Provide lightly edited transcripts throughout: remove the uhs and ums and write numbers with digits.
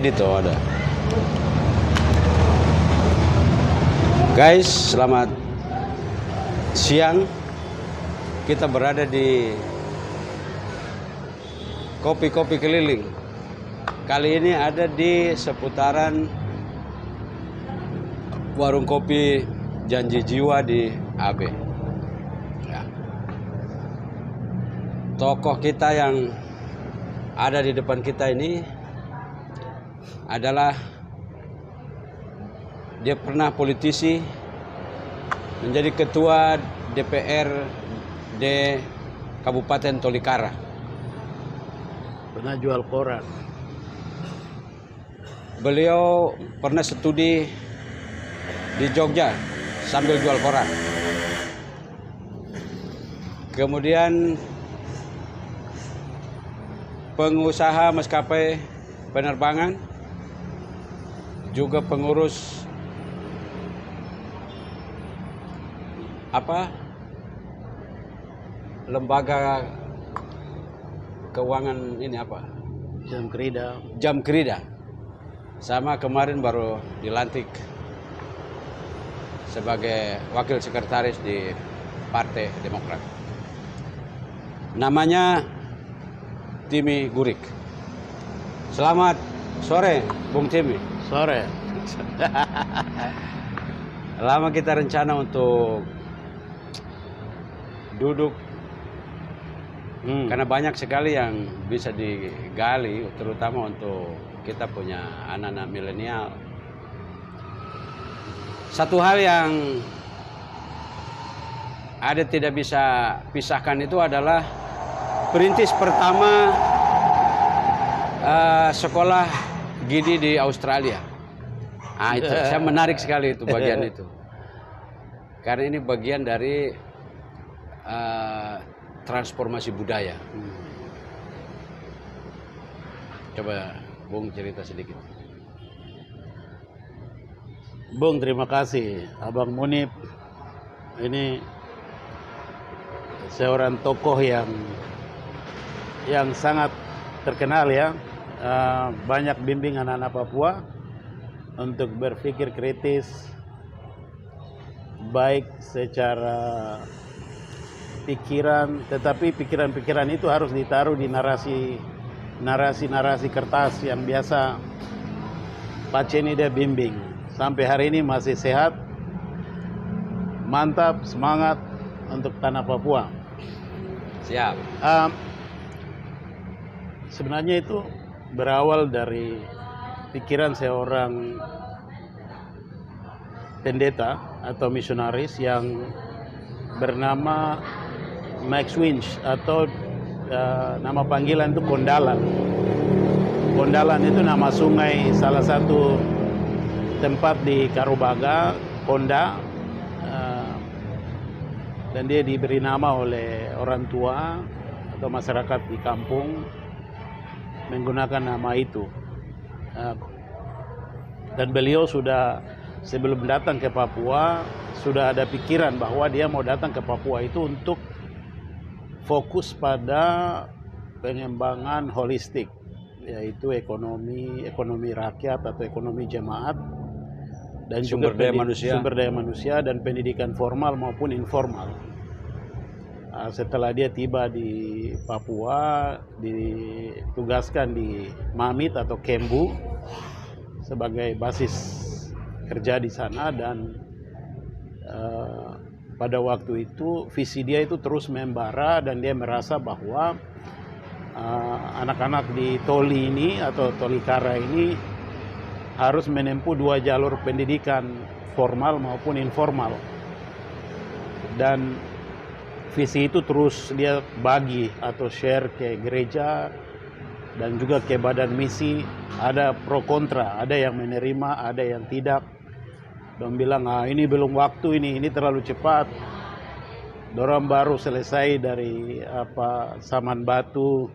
edit tuh ada. Guys, selamat siang. Kita berada di kopi-kopi keliling. Kali ini ada di seputaran warung kopi Janji Jiwa di AB. Ya. Tokoh kita yang ada di depan kita ini adalah dia pernah politisi, menjadi ketua DPRD Kabupaten Tolikara. Pernah jual koran. Beliau pernah studi di Jogja sambil jual koran. Kemudian pengusaha maskapai penerbangan, juga pengurus lembaga keuangan ini Jamkrida. Sama kemarin baru dilantik sebagai wakil sekretaris di Partai Demokrat. Namanya Timi Gurik. Selamat sore, Bung Timi. Sore. Lama kita rencana untuk duduk, karena banyak sekali yang bisa digali, terutama untuk kita punya anak-anak milenial. Satu hal yang ada tidak bisa pisahkan itu adalah perintis pertama sekolah Gidi di Australia. Itu saya menarik sekali itu bagian itu, karena ini bagian dari transformasi budaya. Coba Bung cerita sedikit. Bung, terima kasih. Abang Munib ini seorang tokoh yang sangat terkenal ya. Banyak bimbing anak-anak Papua untuk berpikir kritis, baik secara pikiran, tetapi pikiran-pikiran itu harus ditaruh di narasi kertas yang biasa Pak Ceni dia bimbing. Sampai hari ini masih sehat, mantap, semangat untuk tanah Papua. Siap. Sebenarnya itu berawal dari pikiran seorang pendeta atau misionaris yang bernama Max Winch, atau nama panggilan itu Kondalan. Kondalan itu nama sungai salah satu tempat di Karubaga, Konda, dan dia diberi nama oleh orang tua atau masyarakat di kampung menggunakan nama itu. Dan beliau sudah sebelum datang ke Papua sudah ada pikiran bahwa dia mau datang ke Papua itu untuk fokus pada pengembangan holistik, yaitu ekonomi rakyat atau ekonomi jemaat, dan sumber daya manusia dan pendidikan formal maupun informal. Setelah dia tiba di Papua, ditugaskan di Mamit atau Kembu sebagai basis kerja di sana, dan pada waktu itu visi dia itu terus membara, dan dia merasa bahwa anak-anak di Toli ini atau Tolikara ini harus menempuh dua jalur pendidikan, formal maupun informal. Dan visi itu terus dia bagi atau share ke gereja dan juga ke badan misi. Ada pro kontra, ada yang menerima, ada yang tidak. Dan bilang, ini belum waktu, ini terlalu cepat. Dorang baru selesai dari Saman Batu,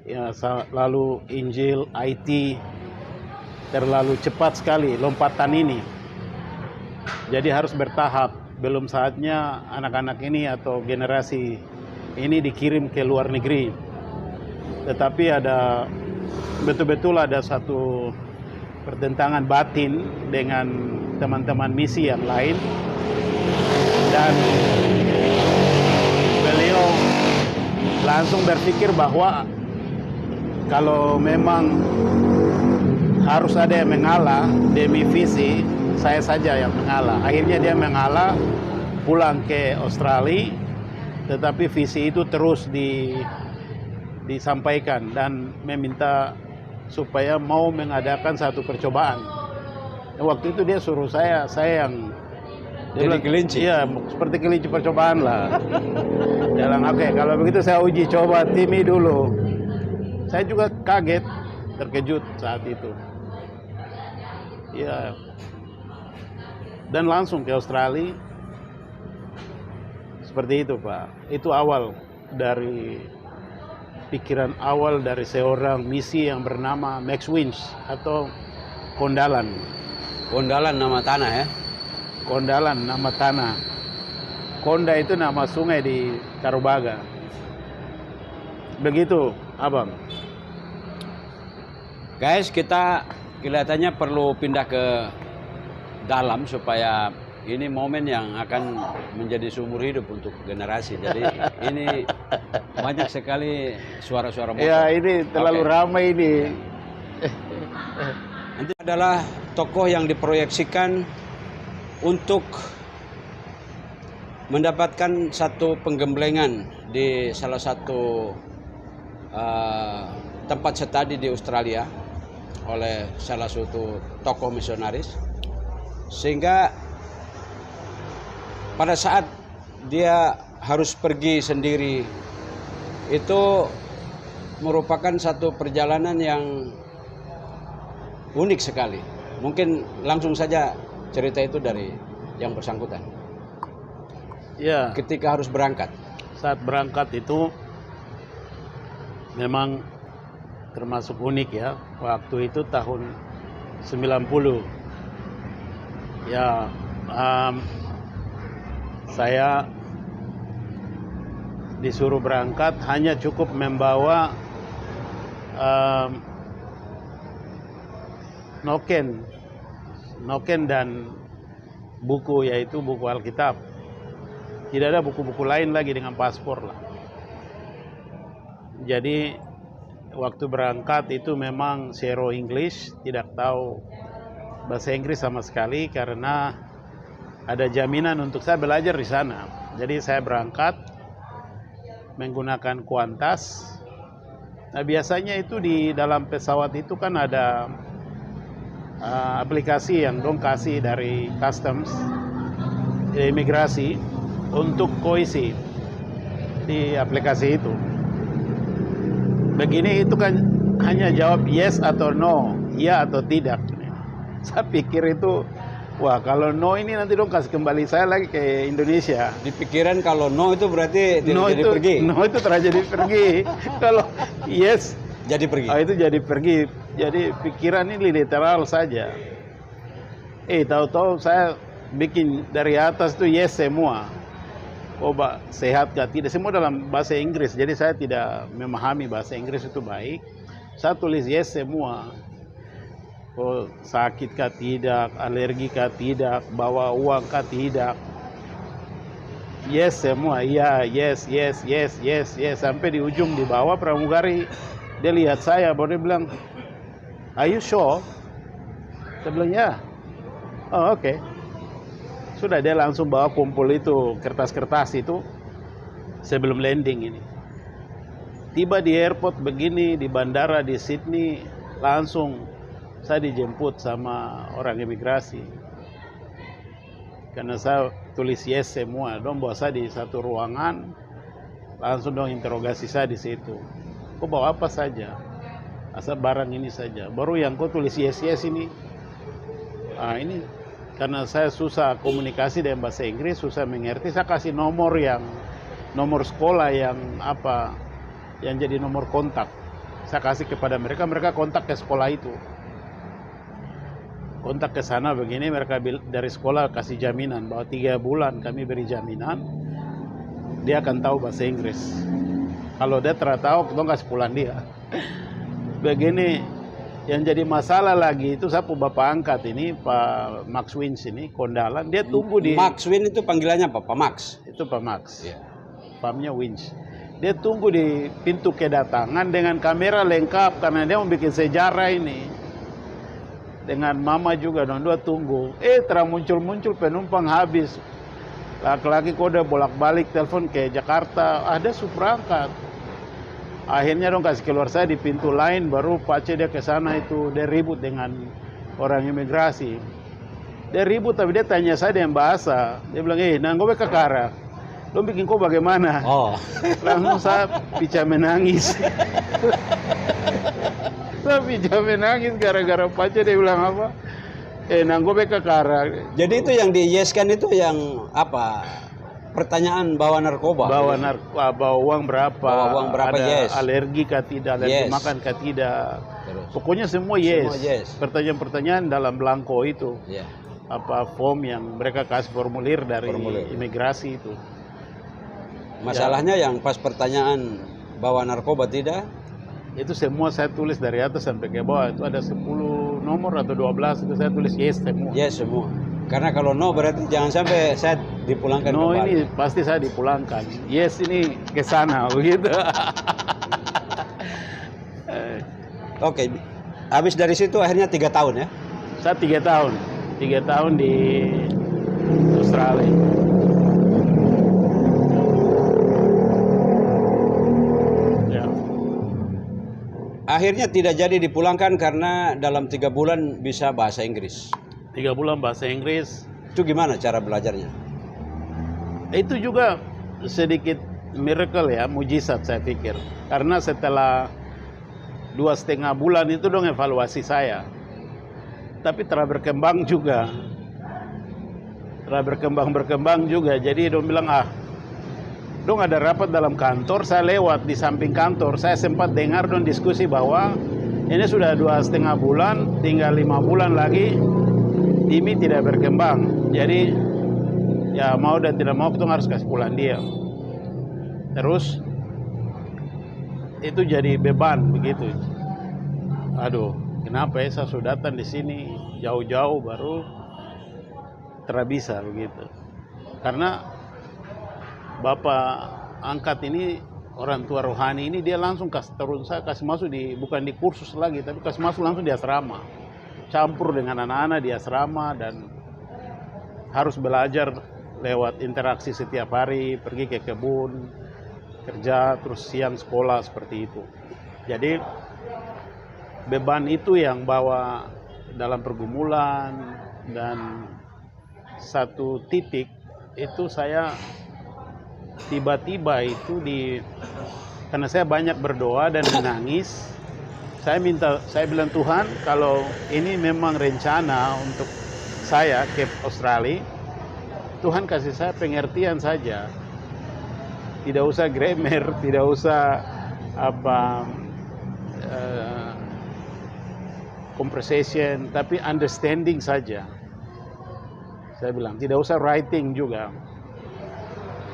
ya, lalu Injil, IT, terlalu cepat sekali lompatan ini. Jadi harus bertahap. Belum saatnya anak-anak ini atau generasi ini dikirim ke luar negeri. Tetapi ada betul-betul ada satu pertentangan batin dengan teman-teman misi yang lain, dan beliau langsung berpikir bahwa kalau memang harus ada yang mengalah demi visi, saya saja yang mengalah. Akhirnya dia mengalah, pulang ke Australia, tetapi visi itu terus disampaikan dan meminta supaya mau mengadakan satu percobaan. Waktu itu dia suruh saya yang jadi bilang, kelinci. Iya, seperti kelinci percobaan lah. Dia bilang, oke, kalau begitu saya uji coba Timmy dulu. Saya juga kaget, terkejut saat itu. Ya, dan langsung ke Australia. Seperti itu, Pak. Itu awal dari pikiran awal dari seorang misi yang bernama Max Winch atau Kondalan. Kondalan nama tanah ya. Kondalan nama tanah. Konda itu nama sungai di Tarubaga. Begitu, Abang. Guys, kita kelihatannya perlu pindah ke dalam supaya ini momen yang akan menjadi seumur hidup untuk generasi. Jadi ini banyak sekali suara-suara motor. Ya, ini terlalu ramai ini. Nanti adalah tokoh yang diproyeksikan untuk mendapatkan satu penggemblengan di salah satu tempat studi di Australia oleh salah satu tokoh misionaris, sehingga pada saat dia harus pergi sendiri itu merupakan satu perjalanan yang unik sekali. Mungkin langsung saja cerita itu dari yang bersangkutan. Ya, Ketika harus berangkat. saat berangkat itu memang termasuk unik ya. Waktu itu tahun 90. Ya, saya disuruh berangkat hanya cukup membawa noken dan buku, yaitu buku Alkitab. Tidak ada buku-buku lain lagi dengan paspor lah. Jadi waktu berangkat itu memang zero English, tidak tahu bahasa Inggris sama sekali karena ada jaminan untuk saya belajar di sana. Jadi saya berangkat menggunakan Qantas. Nah, biasanya itu di dalam pesawat itu kan ada aplikasi yang dong kasih dari customs, imigrasi, untuk koisi di aplikasi itu. Begini itu kan hanya jawab yes atau no, iya atau tidak. Saya pikir itu, wah kalau no ini nanti dong kasih kembali saya lagi ke Indonesia. Di pikiran kalau no itu berarti tidak jadi pergi. No itu terjadi pergi. Kalau yes Jadi pergi. itu jadi pergi. Jadi pikiran ini literal saja. Tahu-tahu saya bikin dari atas tuh yes semua. Coba sehat gak? Tidak, semua dalam bahasa Inggris. Jadi saya tidak memahami bahasa Inggris itu baik. Saya tulis yes semua. Oh, sakit kah tidak, alergi kah tidak, bawa uang kah tidak. Yes semua, iya, yes, yes, yes, yes, yes. Sampai di ujung di bawah pramugari, dia lihat saya, baru dia bilang, are you sure? Saya bilang, ya. Oh, oke. Sudah, dia langsung bawa kumpul itu, kertas-kertas itu, sebelum landing ini. Tiba di airport begini, di bandara di Sydney, langsung saya dijemput sama orang imigrasi. Karena saya tulis yes semua, dong bawa saya di satu ruangan, langsung dong interogasi saya di situ. Kau bawa apa saja? Asal barang ini saja. Baru yang kau tulis yes ini. Ini karena saya susah komunikasi dengan bahasa Inggris, susah mengerti. Saya kasih nomor sekolah yang jadi nomor kontak. Saya kasih kepada mereka, mereka kontak ke sekolah itu. Kontak ke sana begini, mereka dari sekolah kasih jaminan bahwa 3 bulan kami beri jaminan dia akan tahu bahasa Inggris. Kalau dia tidak tahu, kita kasih pulang dia. Begini, Yang jadi masalah lagi itu saya bapak angkat ini Pak Max Wins ini Kondalan, dia tunggu di Max Win itu panggilannya apa? Pak Max. itu Pak Max. Iya. Farmnya Wins. Dia tunggu di pintu kedatangan dengan kamera lengkap karena dia mau bikin sejarah ini. Dengan mama juga dong, dua tunggu. Terang muncul penumpang habis. Laki-laki kode bolak-balik telepon ke Jakarta, ada berangkat. Akhirnya dong kasih keluar saya di pintu lain, baru Pak C dia ke sana itu, dia ribut dengan orang imigrasi. Dia ribut tapi dia tanya saya dengan bahasa. Dia bilang, nanggobe kakara. Lo bikin kau bagaimana? Oh. Langsung saya pica menangis. Saya pica menangis gara-gara Pak C dia bilang apa? Nanggobe kakara. Jadi itu yang di-yeskan itu yang apa? Pertanyaan bawa narkoba. Bawa uang berapa? Bawa uang berapa, ada yes. alergi kah tidak, alergi Yes. makan kah tidak. Terus. Pokoknya semua yes. Semua yes. Pertanyaan-pertanyaan dalam belangko itu. Iya. Apa form yang mereka kasih formulir dari imigrasi itu. Masalahnya yang pas pertanyaan bawa narkoba tidak? Itu semua saya tulis dari atas sampai ke bawah. Itu ada 10 nomor atau 12 itu saya tulis yes semua. Yes semua. Karena kalau no berarti jangan sampai saya dipulangkan No kembali. ini pasti saya dipulangkan. Yes ini ke sana begitu. Oke. Habis dari situ akhirnya 3 tahun ya? Saya 3 tahun. 3 tahun di Australia. Ya. Akhirnya tidak jadi dipulangkan karena dalam 3 bulan bisa bahasa Inggris. 3 bulan bahasa Inggris. Itu gimana cara belajarnya? Itu juga sedikit miracle ya, mujizat saya pikir. Karena setelah 2,5 bulan itu dong evaluasi saya. Tapi telah berkembang juga. Telah berkembang juga. Jadi dong bilang, dong ada rapat dalam kantor, saya lewat di samping kantor. Saya sempat dengar dong diskusi bahwa ini sudah 2,5 bulan, tinggal 5 bulan lagi. Ini tidak berkembang, jadi ya mau dan tidak mau kita harus kasih pulang dia. Terus itu jadi beban begitu. Aduh, kenapa ya saya sudah datang di sini jauh-jauh baru terabisa begitu. Karena bapak angkat ini orang tua rohani ini dia langsung saya kasih masuk bukan di kursus lagi, tapi kasih masuk langsung di asrama. Campur dengan anak-anak di asrama dan harus belajar lewat interaksi setiap hari, pergi ke kebun, kerja, terus siang sekolah seperti itu. Jadi beban itu yang bawa dalam pergumulan dan satu titik itu saya tiba-tiba itu karena saya banyak berdoa dan menangis. Saya bilang Tuhan, kalau ini memang rencana untuk saya ke Australia, Tuhan kasih saya pengertian saja. Tidak usah grammar, tidak usah conversation, tapi understanding saja. Saya bilang, tidak usah writing juga.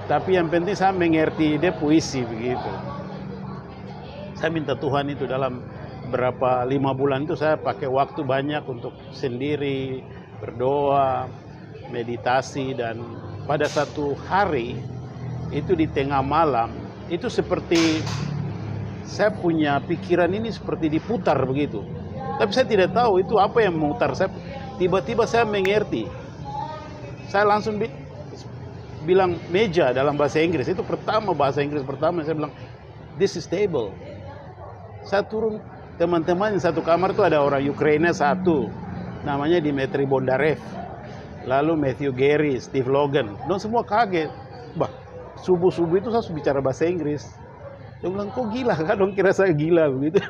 Tapi yang penting saya mengerti dia puisi begitu. Saya minta Tuhan itu dalam berapa 5 bulan itu saya pakai waktu banyak untuk sendiri berdoa, meditasi, dan pada satu hari itu di tengah malam itu seperti saya punya pikiran ini seperti diputar begitu. Tapi saya tidak tahu itu apa yang memutar saya. Tiba-tiba saya mengerti. Saya langsung bilang meja dalam bahasa Inggris. Itu bahasa Inggris pertama saya bilang this is table. Saya turun. Teman-teman yang satu kamar itu ada orang Ukraina satu, namanya Dmitry Bondarev, lalu Matthew Gary, Steve Logan, dan semua kaget. Subuh-subuh itu saya bicara bahasa Inggris. Dia bilang, kok gila kan? Dong kira saya gila begitu.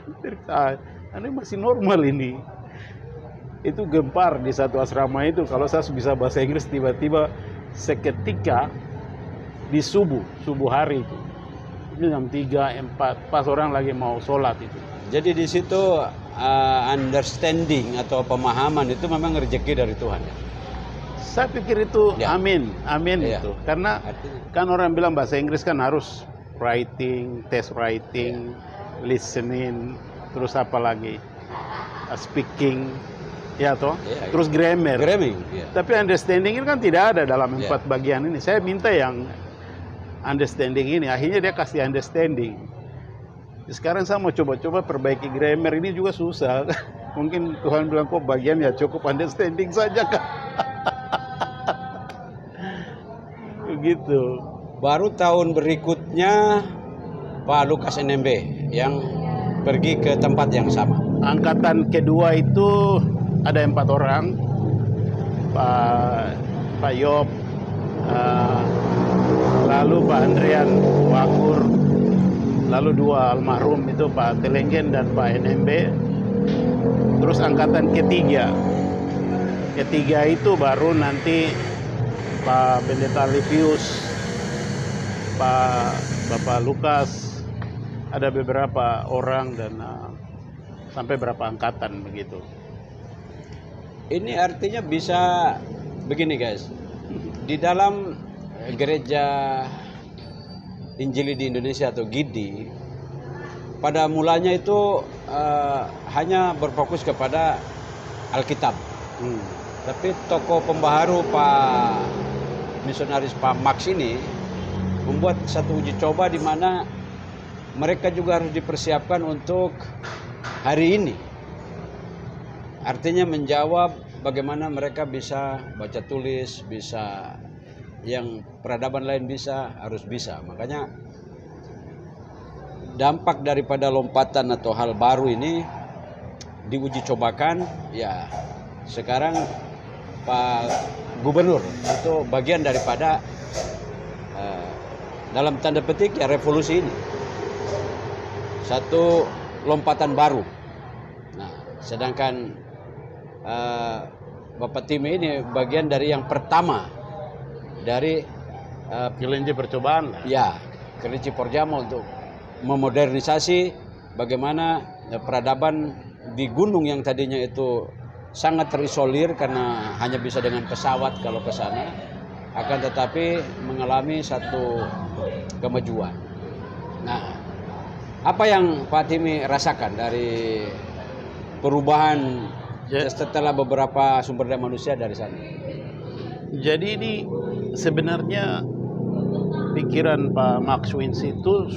Ini masih normal ini. Itu gempar di satu asrama itu. Kalau saya bisa bahasa Inggris tiba-tiba seketika di subuh hari itu. Itu jam 3, 4, pas orang lagi mau sholat itu. Jadi di situ understanding atau pemahaman itu memang rezeki dari Tuhan ya? Saya pikir itu ya. Amin Ya. itu. Karena kan orang bilang bahasa Inggris kan harus writing, test writing, listening, terus apa lagi. speaking, ya toh. Iya, Terus grammar. iya. Tapi understanding ini kan tidak ada dalam Iya. 4 bagian ini. Saya minta yang understanding ini, akhirnya dia kasih understanding. Sekarang saya mau coba-coba perbaiki grammar ini juga susah. Mungkin Tuhan bilang kok bagian ya cukup understanding saja kan. Begitu. Baru tahun berikutnya Pak Lukas NMB yang pergi ke tempat yang sama. Angkatan kedua itu ada 4 orang. Pak Yob, lalu Pak Andrian Wakur, lalu 2 almarhum itu Pak Telenggen dan Pak NMB. Terus angkatan ketiga itu baru nanti Pak Pendeta Livius, Bapak Lukas, ada beberapa orang dan sampai berapa angkatan begitu. Ini artinya bisa begini guys, di dalam gereja Injili di Indonesia atau GIDI, pada mulanya itu hanya berfokus kepada Alkitab. Tapi tokoh pembaharu Pak misionaris Pak Max ini membuat satu uji coba di mana mereka juga harus dipersiapkan untuk hari ini. Artinya menjawab bagaimana mereka bisa baca tulis, bisa yang peradaban lain bisa, harus bisa. Makanya dampak daripada lompatan atau hal baru ini diuji cobakan, ya sekarang Pak Gubernur itu bagian daripada dalam tanda petik ya revolusi ini. Satu lompatan baru. Nah, sedangkan Bapak Tim ini bagian dari yang pertama dari kelinci percobaan lah. Ya, kelinci Porjamo untuk memodernisasi bagaimana peradaban di gunung yang tadinya itu sangat terisolir karena hanya bisa dengan pesawat kalau ke sana, akan tetapi mengalami satu kemajuan. Nah, apa yang Pak Timi rasakan dari perubahan setelah beberapa sumber daya manusia dari sana? Jadi ini sebenarnya pikiran Pak Max Wins itu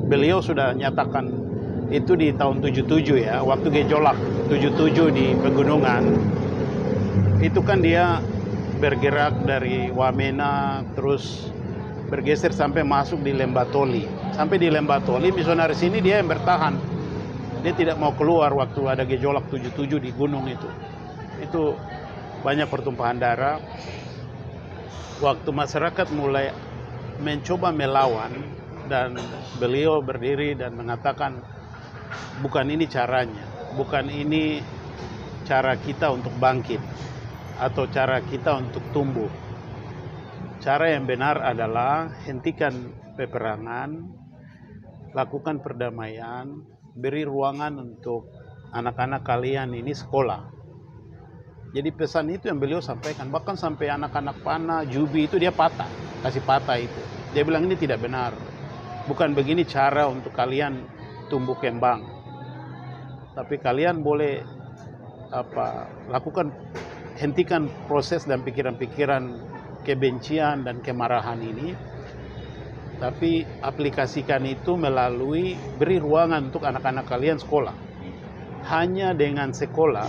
beliau sudah nyatakan itu di tahun 77 ya, waktu gejolak 77 di pegunungan. Itu kan dia bergerak dari Wamena terus bergeser sampai masuk di Lembah Toli. Sampai di Lembah Toli, misionaris ini dia yang bertahan. Dia tidak mau keluar waktu ada gejolak 77 di gunung itu. Itu banyak pertumpahan darah. Waktu masyarakat mulai mencoba melawan dan beliau berdiri dan mengatakan bukan ini caranya, bukan ini cara kita untuk bangkit atau cara kita untuk tumbuh. Cara yang benar adalah hentikan peperangan, lakukan perdamaian, beri ruangan untuk anak-anak kalian ini sekolah. Jadi pesan itu yang beliau sampaikan, bahkan sampai anak-anak Pana, Jubi itu dia kasih patah itu. Dia bilang ini tidak benar, bukan begini cara untuk kalian tumbuh kembang. Tapi kalian boleh hentikan proses dan pikiran-pikiran kebencian dan kemarahan ini. Tapi aplikasikan itu melalui beri ruangan untuk anak-anak kalian sekolah. Hanya dengan sekolah,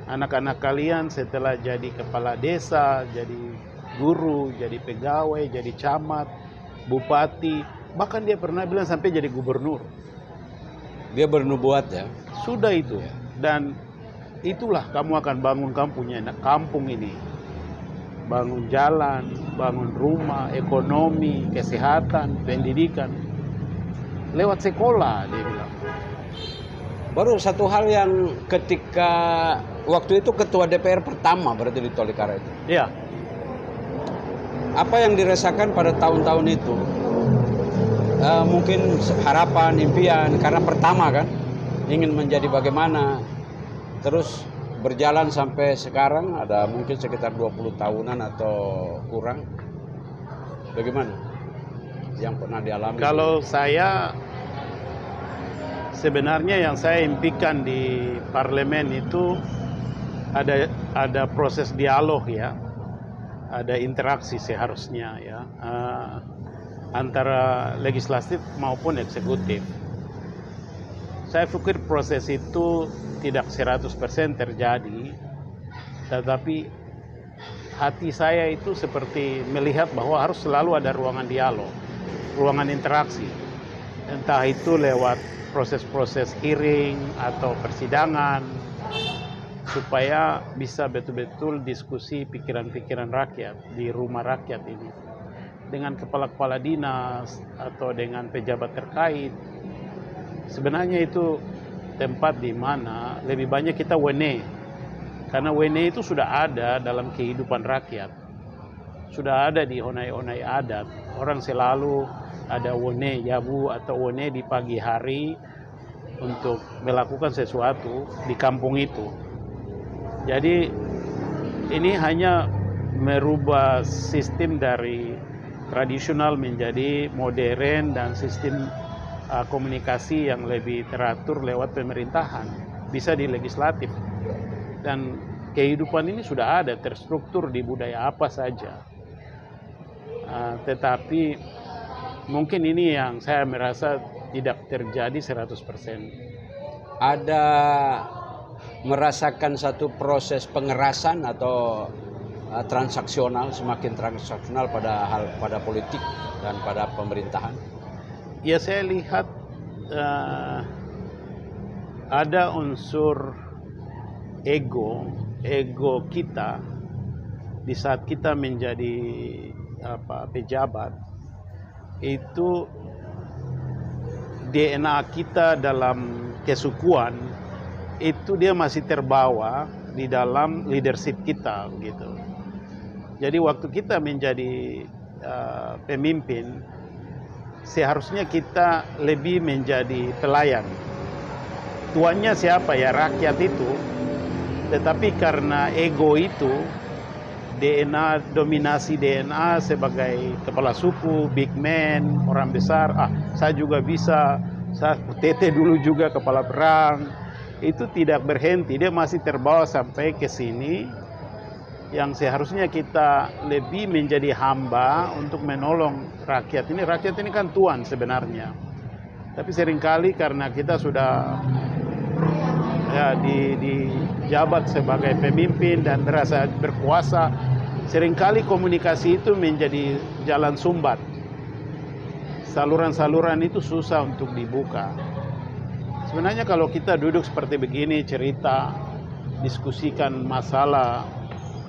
anak-anak kalian setelah jadi kepala desa, jadi guru, jadi pegawai, jadi camat, bupati, bahkan dia pernah bilang sampai jadi gubernur. Dia bernubuat ya. Sudah itu. Dan itulah kamu akan bangun kampung ini. Bangun jalan, bangun rumah, ekonomi, kesehatan, pendidikan. Lewat sekolah, dia bilang. Baru satu hal yang ketika waktu itu ketua DPR pertama berarti di Tolikara itu. Iya. Apa yang dirasakan pada tahun-tahun itu? Mungkin harapan, impian, karena pertama kan ingin menjadi bagaimana. Terus berjalan sampai sekarang ada mungkin sekitar 20 tahunan atau kurang. Bagaimana yang pernah dialami? Kalau saya Sebenarnya yang saya impikan di parlemen itu ada proses dialog ya, ada interaksi seharusnya ya, antara legislatif maupun eksekutif. Saya pikir proses itu tidak 100% terjadi, tetapi hati saya itu seperti melihat bahwa harus selalu ada ruangan dialog, ruangan interaksi. Entah itu lewat proses-proses hearing atau persidangan, supaya bisa betul-betul diskusi pikiran-pikiran rakyat di rumah rakyat ini. Dengan kepala-kepala dinas atau dengan pejabat terkait. Sebenarnya itu tempat di mana lebih banyak kita wene. Karena wene itu sudah ada dalam kehidupan rakyat. Sudah ada di onai-onai adat. Orang selalu ada wene yabu atau wene di pagi hari untuk melakukan sesuatu di kampung itu. Jadi ini hanya merubah sistem dari tradisional menjadi modern dan sistem komunikasi yang lebih teratur lewat pemerintahan, bisa di legislatif. Dan kehidupan ini sudah ada terstruktur di budaya apa saja. Tetapi mungkin ini yang saya merasa tidak terjadi 100%. Ada merasakan satu proses pengerasan atau transaksional, semakin transaksional pada politik dan pada pemerintahan? Ya, saya lihat ada unsur ego kita di saat kita menjadi pejabat. Itu DNA kita dalam kesukuan itu dia masih terbawa di dalam leadership kita gitu. Jadi waktu kita menjadi pemimpin, seharusnya kita lebih menjadi pelayan. Tuannya siapa ya? Rakyat itu. Tetapi karena ego itu, dominasi DNA sebagai kepala suku, big man, orang besar, saya juga bisa, saya tete dulu juga kepala perang, itu tidak berhenti, dia masih terbawa sampai ke sini, yang seharusnya kita lebih menjadi hamba untuk menolong rakyat. Rakyat ini kan tuan sebenarnya, tapi seringkali karena kita sudah ya dijabat sebagai pemimpin dan merasa berkuasa, seringkali komunikasi itu menjadi jalan sumbat. Saluran-saluran itu susah untuk dibuka. Sebenarnya kalau kita duduk seperti begini, cerita, diskusikan masalah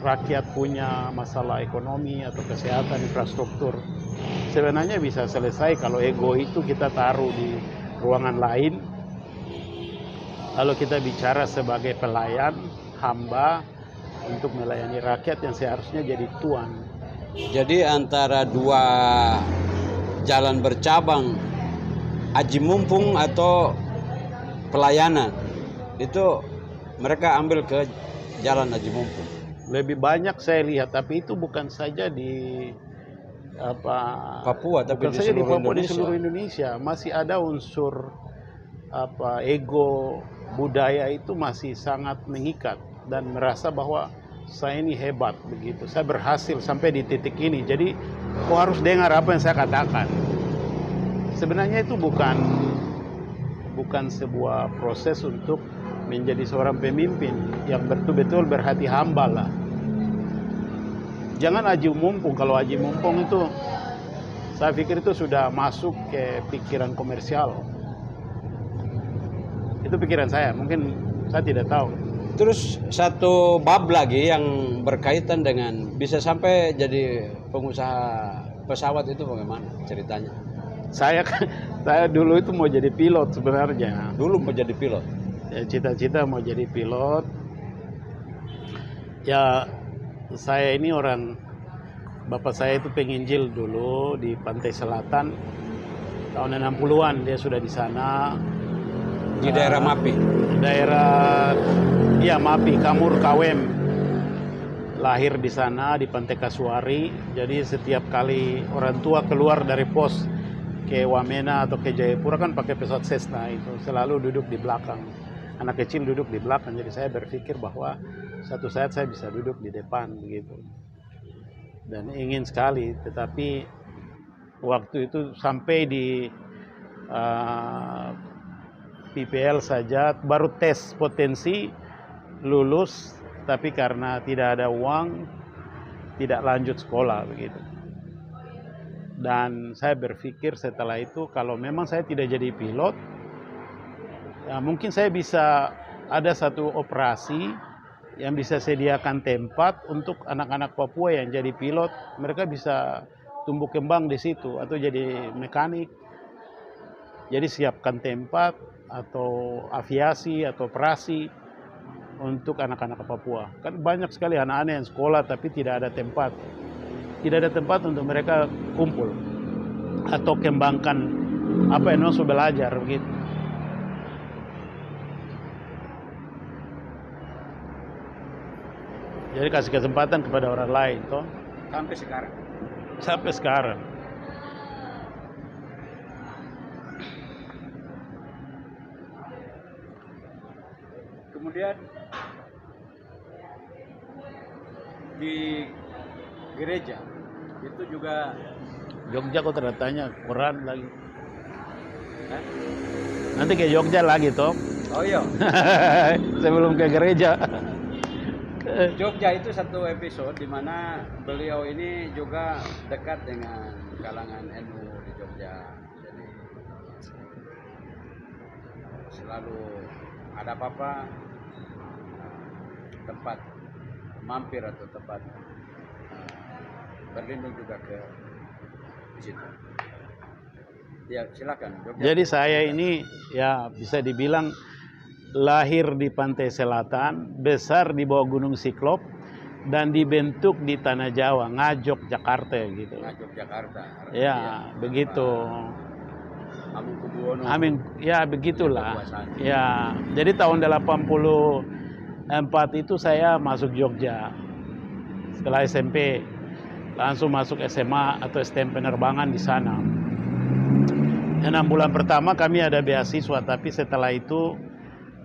rakyat punya masalah ekonomi atau kesehatan, infrastruktur, sebenarnya bisa selesai kalau ego itu kita taruh di ruangan lain. Lalu kita bicara sebagai pelayan, hamba, untuk melayani rakyat yang seharusnya jadi tuan. Jadi antara dua jalan bercabang, aji mumpung atau pelayanan, itu mereka ambil ke jalan aji mumpung. Lebih banyak saya lihat, tapi itu bukan saja di Papua, tapi bukan di saja di seluruh Papua, Indonesia. di seluruh Indonesia masih ada unsur ego budaya itu masih sangat mengikat dan merasa bahwa saya ini hebat begitu, saya berhasil sampai di titik ini, jadi kau harus dengar apa yang saya katakan. Sebenarnya itu bukan sebuah proses untuk menjadi seorang pemimpin yang betul-betul berhati hamba lah. Jangan aji mumpung. Kalau aji mumpung itu saya pikir itu sudah masuk ke pikiran komersial. Itu pikiran saya, mungkin saya tidak tahu. Terus satu bab lagi yang berkaitan dengan bisa sampai jadi pengusaha pesawat itu bagaimana ceritanya? Saya dulu itu mau jadi pilot sebenarnya. Dulu mau jadi pilot? Ya, cita-cita mau jadi pilot. Ya, saya ini bapak saya itu penginjil dulu di Pantai Selatan. Tahun 60-an dia sudah di sana. Di daerah Mapi? Daerah Mapi, Kamur Kawem. Lahir di sana di Pantai Kasuari. Jadi setiap kali orang tua keluar dari pos ke Wamena atau ke Jayapura kan pakai pesawat Cessna itu selalu duduk di belakang. Anak kecil duduk di belakang, jadi saya berpikir bahwa satu saat saya bisa duduk di depan begitu. Dan ingin sekali, tetapi waktu itu sampai di PPL saja baru tes potensi lulus, tapi karena tidak ada uang tidak lanjut sekolah begitu. Dan saya berpikir setelah itu kalau memang saya tidak jadi pilot, ya mungkin saya bisa ada satu operasi yang bisa sediakan tempat untuk anak-anak Papua yang jadi pilot, mereka bisa tumbuh kembang di situ atau jadi mekanik. Jadi siapkan tempat atau aviasi atau operasi untuk anak-anak Papua. Kan banyak sekali anak-anak yang sekolah tapi tidak ada tempat. Tidak ada tempat untuk mereka kumpul atau kembangkan apa yang mau belajar begitu. Jadi kasih kesempatan kepada orang lain toh. Sampai sekarang. Sampai sekarang. Kemudian di gereja itu juga Jogja kok tanya Quran lagi. Hah? Nanti ke Jogja lagi toh. Oh iya. Sebelum ke gereja. Jogja itu satu episode di mana beliau ini juga dekat dengan kalangan NU di Jogja. Jadi selalu ada apa-apa tempat mampir atau tempat berlindung juga ke situ. Ya, silakan. Jogja. Jadi saya ini ya bisa dibilang lahir di pantai selatan, besar di bawah Gunung Siklop, dan dibentuk di Tanah Jawa, Ngajok, Jakarta gitu. Ngajok, Jakarta. Ya, begitu. Hamengkubuwono. Ya begitulah. Ya, jadi tahun 84 itu saya masuk Jogja. Setelah SMP, langsung masuk SMA atau STM penerbangan di sana. 6 bulan pertama kami ada beasiswa, tapi setelah itu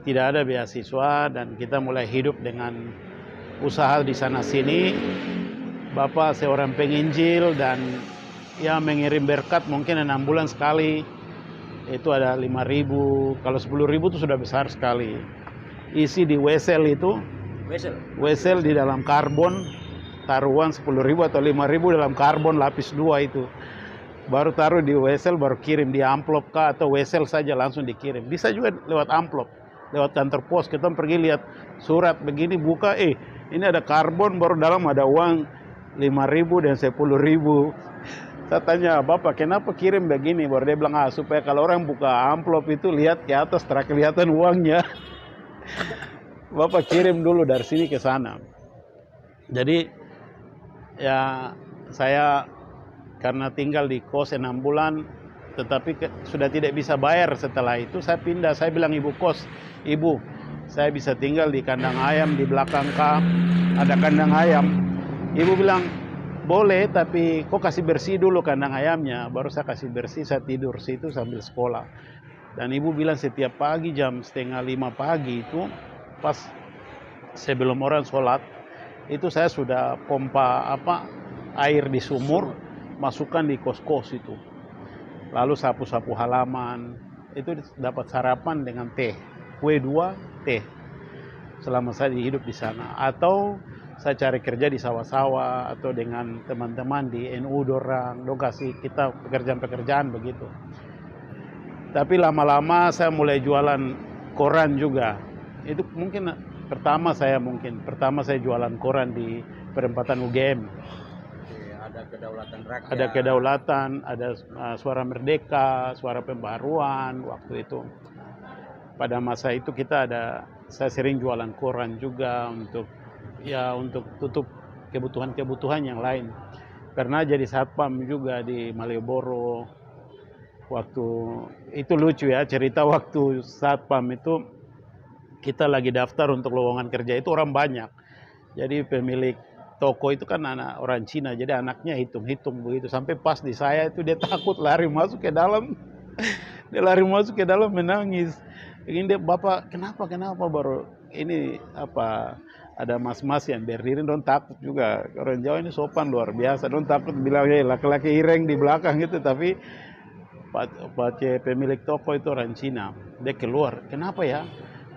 tidak ada beasiswa dan kita mulai hidup dengan usaha di sana sini. Bapak seorang penginjil dan ya mengirim berkat mungkin 6 bulan sekali. Itu ada 5.000, kalau 10.000 itu sudah besar sekali. Isi di wesel itu, wesel di dalam karbon, taruhan 10.000 atau 5.000 dalam karbon lapis 2 itu. Baru taruh di wesel, baru kirim di amplop kah atau wesel saja langsung dikirim. Bisa juga lewat amplop, lewat kantor pos. Kita pergi lihat surat begini, buka, ini ada karbon, baru dalam ada uang 5.000 dan 10.000. Saya tanya, Bapak kenapa kirim begini? Baru dia bilang, supaya kalau orang buka amplop itu lihat ke atas, terang kelihatan uangnya. Bapak kirim dulu dari sini ke sana. Jadi ya saya karena tinggal di kos 6 bulan, tetapi sudah tidak bisa bayar setelah itu, saya pindah. Saya bilang ibu kos, ibu, saya bisa tinggal di kandang ayam di belakang kah, ada kandang ayam. Ibu bilang, boleh, tapi kok kasih bersih dulu kandang ayamnya. Baru saya kasih bersih, saya tidur situ sambil sekolah. Dan ibu bilang setiap pagi jam 4:30 pagi itu, pas sebelum orang sholat, itu saya sudah pompa air di sumur, masukkan di kos-kos itu. Lalu sapu-sapu halaman, itu dapat sarapan dengan teh, kue 2, teh. Selama saya hidup di sana. Atau saya cari kerja di sawah-sawah atau dengan teman-teman di NU dorang kasih kita pekerjaan-pekerjaan begitu. Tapi lama-lama saya mulai jualan koran juga. Itu mungkin pertama saya jualan koran di perempatan UGM. Ada kedaulatan rakyat. Ada kedaulatan, ada Suara Merdeka, Suara Pembaharuan waktu itu. Pada masa itu saya sering jualan koran juga untuk tutup kebutuhan-kebutuhan yang lain. Pernah jadi satpam juga di Malioboro. Waktu itu lucu ya, cerita waktu satpam itu kita lagi daftar untuk lowongan kerja itu orang banyak. Jadi pemilik toko itu kan anak orang Cina, jadi anaknya hitung-hitung begitu. Sampai pas di saya itu dia takut lari masuk ke dalam. Dia lari masuk ke dalam menangis. Ini dia, bapak kenapa baru ini apa ada mas-mas yang berdiri, don takut juga. Orang Jawa ini sopan luar biasa, don takut bilang laki-laki ireng di belakang gitu. Tapi Pak pemilik toko itu orang Cina, dia keluar, kenapa ya?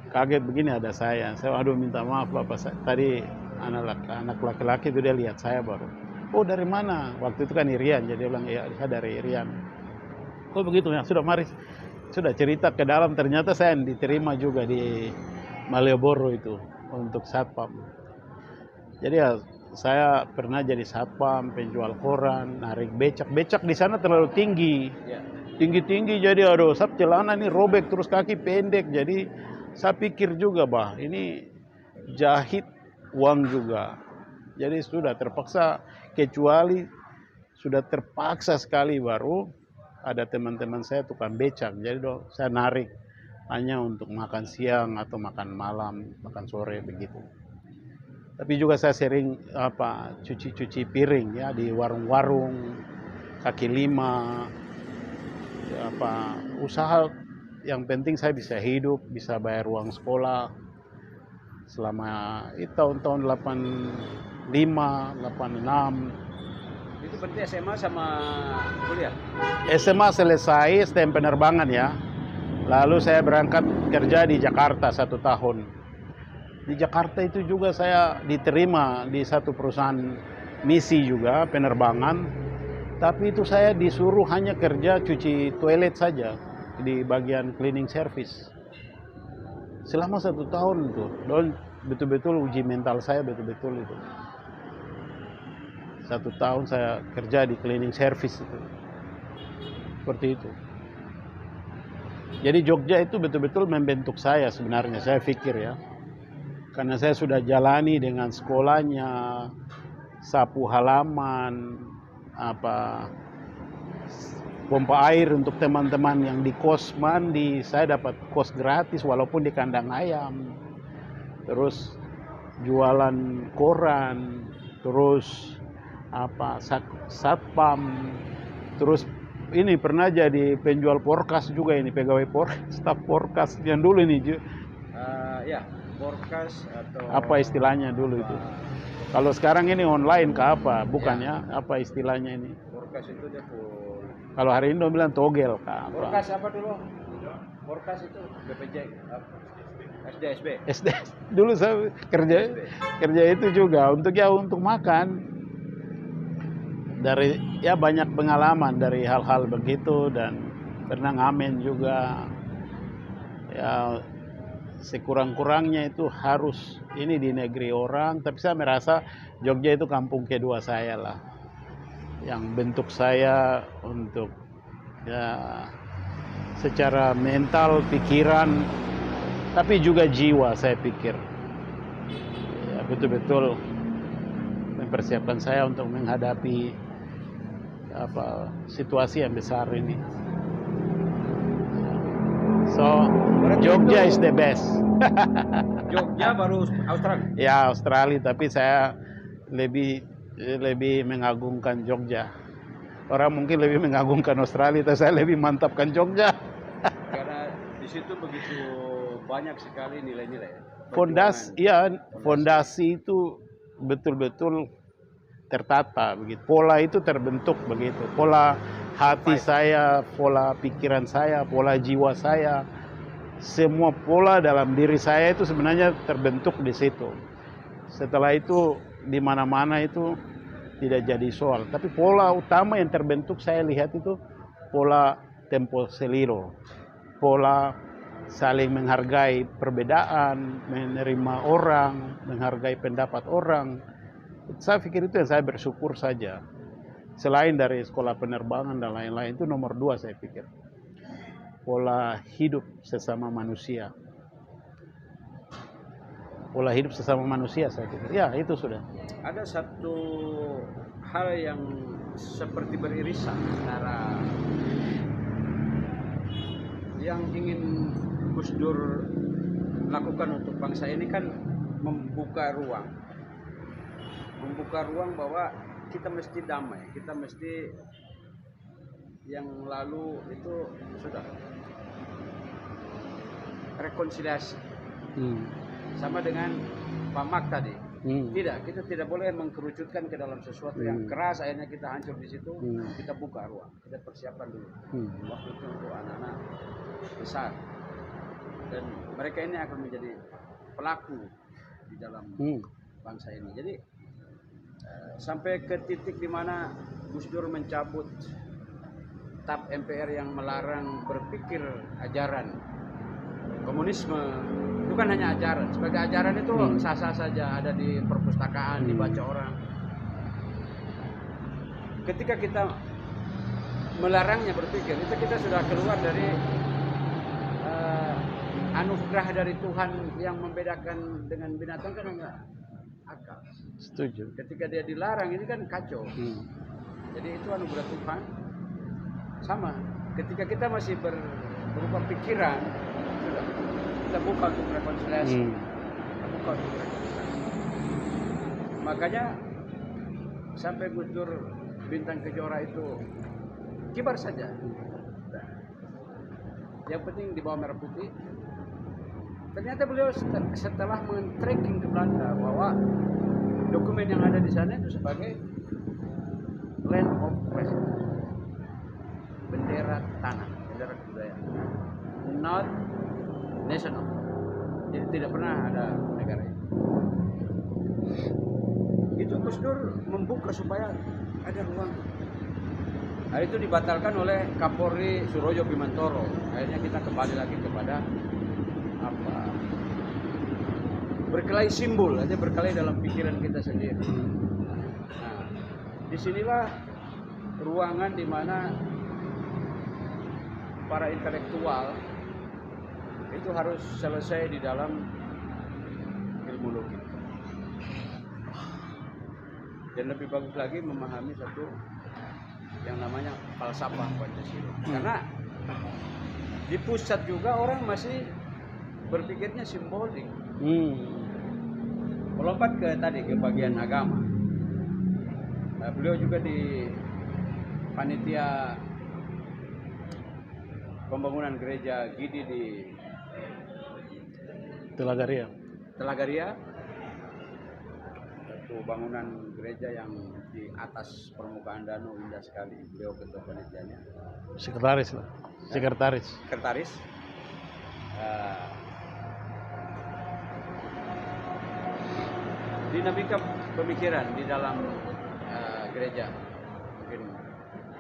Kaget begini ada saya aduh minta maaf bapak, tadi anak laki-laki itu dia lihat saya baru. Oh dari mana? Waktu itu kan Irian, jadi dia bilang ya saya dari Irian. Oh begitu ya, sudah mari, sudah cerita ke dalam, ternyata saya diterima juga di Malioboro itu untuk satpam. Jadi ya saya pernah jadi satpam, penjual koran, narik becak di sana terlalu tinggi. Tinggi jadi aduh, sab celana ini robek terus kaki pendek, jadi saya pikir juga bah ini jahit uang juga, jadi sudah terpaksa, kecuali sudah terpaksa sekali baru ada teman-teman saya tukang becak, jadi saya narik hanya untuk makan siang atau makan malam, makan sore begitu. Tapi juga saya sering cuci piring ya di warung-warung kaki lima. Usaha yang penting saya bisa hidup, bisa bayar uang sekolah selama tahun-tahun 85, 86. Itu berarti SMA sama kuliah? SMA selesai STM penerbangan ya. Lalu saya berangkat kerja di Jakarta 1 tahun. Di Jakarta itu juga saya diterima di satu perusahaan misi juga penerbangan. Tapi itu saya disuruh hanya kerja cuci toilet saja di bagian cleaning service. Selama 1 tahun itu, dan betul-betul uji mental saya betul-betul itu. 1 tahun saya kerja di cleaning service itu. Seperti itu. Jadi Jogja itu betul-betul membentuk saya sebenarnya, saya pikir ya. Karena saya sudah jalani dengan sekolahnya, sapu halaman, pompa air untuk teman-teman yang di kos mandi, saya dapat kos gratis walaupun di kandang ayam. Terus jualan koran, terus satpam, terus ini pernah jadi penjual porkas juga, ini pegawai staf porkas yang dulu ini. Ya, porkas atau apa istilahnya dulu itu? Kalau sekarang ini online ke apa? Bukan ya? Apa istilahnya ini? Porkas itu dia full. Kalau hari ini dong bilang togel ke apa? Porkas apa dulu? Porkas itu BPJ SDSB. SD. Dulu saya kerja itu juga untuk makan. Dari ya banyak pengalaman dari hal-hal begitu, dan pernah ngamen juga. Ya sekurang-kurangnya itu harus ini di negeri orang, tapi saya merasa Jogja itu kampung kedua saya lah, yang bentuk saya untuk ya secara mental, pikiran, tapi juga jiwa, saya pikir ya betul-betul mempersiapkan saya untuk menghadapi situasi yang besar ini. So, Jogja is the best. Jogja baru Australia? Ya, Australia, tapi saya lebih mengagungkan Jogja. Orang mungkin lebih mengagungkan Australia, tapi saya lebih mantapkan Jogja. Karena di situ begitu banyak sekali nilai-nilai. Fondasi itu betul-betul tertata begitu. Pola itu terbentuk begitu. Pola hati saya, pola pikiran saya, pola jiwa saya, semua pola dalam diri saya itu sebenarnya terbentuk di situ. Setelah itu di mana-mana itu tidak jadi soal. Tapi pola utama yang terbentuk saya lihat itu pola tempo seliro, pola saling menghargai perbedaan, menerima orang, menghargai pendapat orang. Saya pikir itu yang saya bersyukur saja. Selain dari sekolah penerbangan dan lain-lain, itu nomor 2 saya pikir. Pola hidup sesama manusia. Pola hidup sesama manusia saya pikir. Ya, itu sudah. Ada satu hal yang seperti beririsan antara yang ingin Gus Dur lakukan untuk bangsa ini kan membuka ruang membuka ruang bahwa kita mesti damai, kita mesti yang lalu itu sudah rekonsiliasi. Sama dengan Pak Mak tadi. Tidak, kita tidak boleh mengkerucutkan ke dalam sesuatu yang keras, akhirnya kita hancur di situ. Kita buka ruang, kita persiapkan dulu. Waktu itu untuk anak-anak besar, dan mereka ini akan menjadi pelaku di dalam bangsa ini. Jadi sampai ke titik di mana Gus Dur mencabut TAP MPR yang melarang berpikir ajaran komunisme. Itu kan hanya ajaran. Sebagai ajaran itu sah-sah saja, ada di perpustakaan, dibaca orang. Ketika kita melarangnya berpikir, itu kita sudah keluar dari anugerah dari Tuhan yang membedakan dengan binatang, kan enggak akal. Setuju. Ketika dia dilarang, ini kan kacau. Jadi itu anugerah Tuhan. Sama, ketika kita masih berupa pikiran, sudah kita buka untuk rekonsiliasi. Kita buka untuk rekonsiliasi. Makanya sampai Gus Dur Bintang Kejora itu kibar saja. Nah, yang penting di bawah merah putih. Ternyata beliau setelah men-tracking ke Belanda bahwa dokumen yang ada di sana itu sebagai land of president, bendera tanah, bendera kebudayaan, not national. Jadi tidak pernah ada negara itu. Itu Gus Dur membuka supaya ada ruang. Nah, itu dibatalkan oleh Kapolri Surojo Bimantoro. Akhirnya kita kembali lagi kepada apa? Berkelahi simbol, aja berkelahi dalam pikiran kita sendiri. Nah, disinilah ruangan di mana para intelektual itu harus selesai di dalam ilmu logika. Dan lebih bagus lagi memahami satu yang namanya falsafah Pancasila. Karena di pusat juga orang masih berpikirnya simbolik. Melompat ke tadi ke bagian agama. Nah, beliau juga di panitia pembangunan gereja Gidi di Telagaria. Satu bangunan gereja yang di atas permukaan danau, indah sekali. Beliau ketua panitianya. Sekretaris. Dinamika pemikiran di dalam gereja mungkin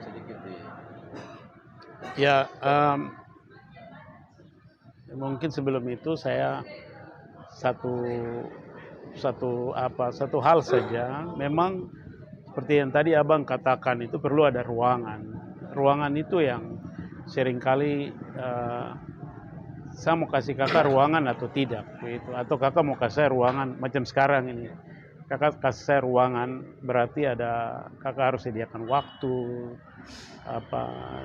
sedikit di. Ya, mungkin sebelum itu saya satu hal saja. Memang seperti yang tadi Abang katakan, itu perlu ada ruangan. Ruangan itu yang seringkali saya mau kasih kakak ruangan atau tidak, begitu. Atau kakak mau kasih saya ruangan macam sekarang ini. Kakak kasih saya ruangan, berarti ada kakak harus sediakan waktu,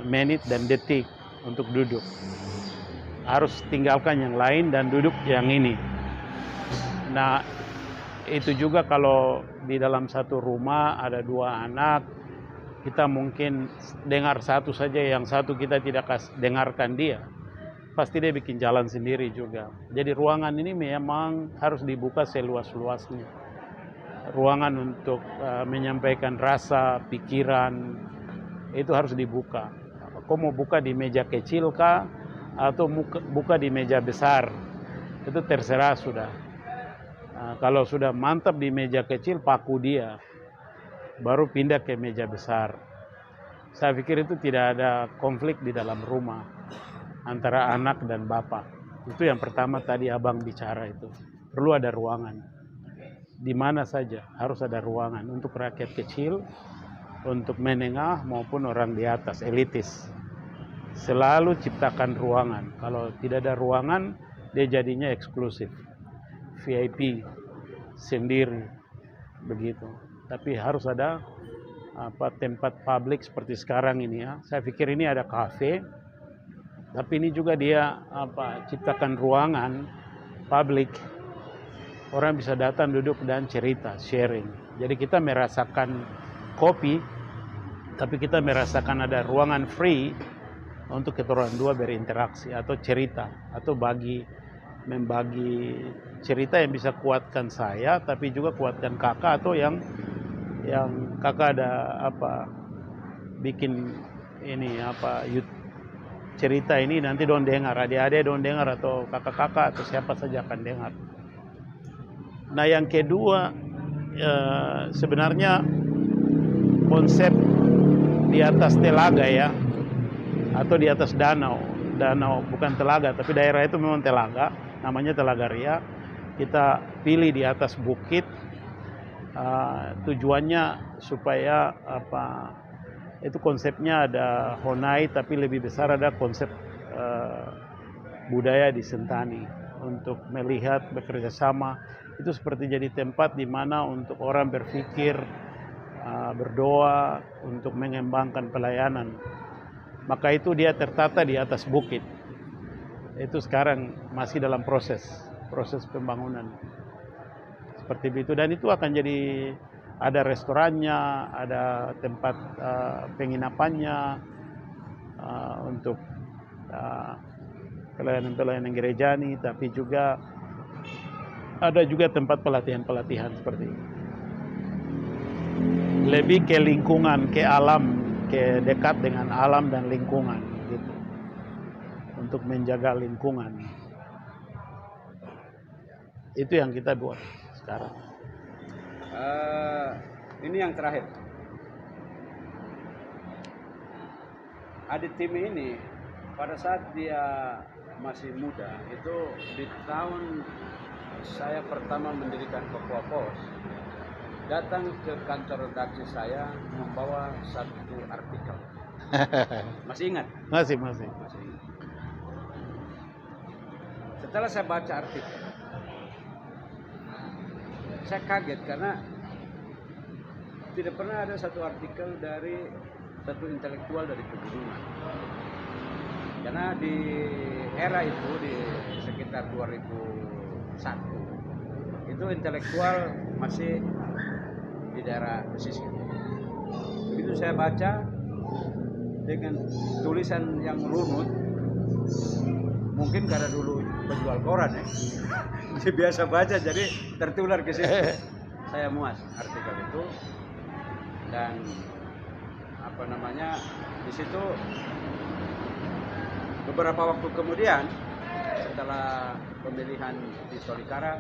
menit dan detik untuk duduk. Harus tinggalkan yang lain dan duduk yang ini. Nah, itu juga kalau di dalam satu rumah ada dua anak, kita mungkin dengar satu saja, yang satu kita tidak dengarkan dia. Pasti dia bikin jalan sendiri juga. Jadi ruangan ini memang harus dibuka seluas-luasnya. Ruangan untuk menyampaikan rasa, pikiran, itu harus dibuka. Kau mau buka di meja kecil kah? Atau buka di meja besar? Itu terserah sudah. Kalau sudah mantap di meja kecil, paku dia. Baru pindah ke meja besar. Saya pikir itu tidak ada konflik di dalam rumah antara anak dan bapak. Itu yang pertama tadi Abang bicara itu. Perlu ada ruangan. Di mana saja harus ada ruangan untuk rakyat kecil, untuk menengah maupun orang di atas, elitis. Selalu ciptakan ruangan. Kalau tidak ada ruangan, dia jadinya eksklusif. VIP sendiri begitu. Tapi harus ada tempat publik seperti sekarang ini ya. Saya pikir ini ada kafe. Tapi ini juga dia ciptakan ruangan publik orang bisa datang duduk dan cerita, sharing. Jadi kita merasakan kopi, tapi kita merasakan ada ruangan free untuk kita orang dua berinteraksi atau cerita atau membagi cerita yang bisa kuatkan saya, tapi juga kuatkan kakak, atau yang kakak ada bikin ini cerita ini nanti dong dengar, adik-adik dong dengar, atau kakak-kakak atau siapa saja akan dengar. Nah yang kedua, sebenarnya konsep di atas telaga ya, atau di atas danau bukan telaga, tapi daerah itu memang telaga, namanya Telaga Ria. Kita pilih di atas bukit, tujuannya supaya itu konsepnya ada Honai, tapi lebih besar ada konsep budaya di Sentani untuk melihat bekerja sama. Itu seperti jadi tempat di mana untuk orang berpikir, berdoa untuk mengembangkan pelayanan. Maka itu dia tertata di atas bukit. Itu sekarang masih dalam proses pembangunan seperti itu, dan itu akan jadi ada restorannya, ada tempat penginapannya untuk pelayanan gerejani, tapi juga ada juga tempat pelatihan seperti itu. Lebih ke lingkungan, ke alam, ke dekat dengan alam dan lingkungan gitu. Untuk menjaga lingkungan. Itu yang kita buat sekarang. Ini yang terakhir. Adik tim ini pada saat dia masih muda, itu di tahun saya pertama mendirikan Papua Pos, datang ke kantor redaksi saya membawa satu artikel. Masih ingat? Masih. Setelah saya baca artikel, saya kaget karena tidak pernah ada satu artikel dari satu intelektual dari pegunungan. Karena di era itu, di sekitar 2001, itu intelektual masih di daerah pesisir. Begitu saya baca dengan tulisan yang runut, mungkin karena dulu penjual koran ya, jadi biasa baca, jadi tertular ke situ. Saya muas artikel itu, dan di situ beberapa waktu kemudian setelah pemilihan di Tolikara,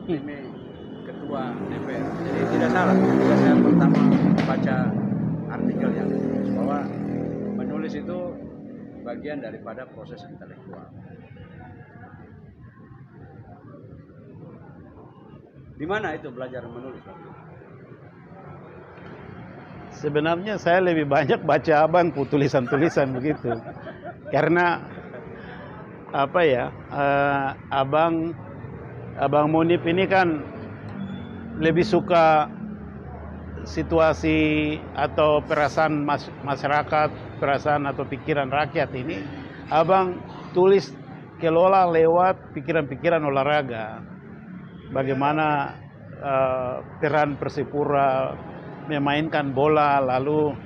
ini ketua DPR. Jadi tidak salah ketika saya pertama baca artikelnya bahwa menulis itu bagian daripada proses intelektual. Di mana itu belajar menulis? Sebenarnya saya lebih banyak baca abang tulisan-tulisan begitu. Karena abang Munib ini kan lebih suka situasi atau perasaan masyarakat, perasaan atau pikiran rakyat ini. Abang tulis kelola lewat pikiran-pikiran olahraga. Bagaimana peran Persipura memainkan bola, lalu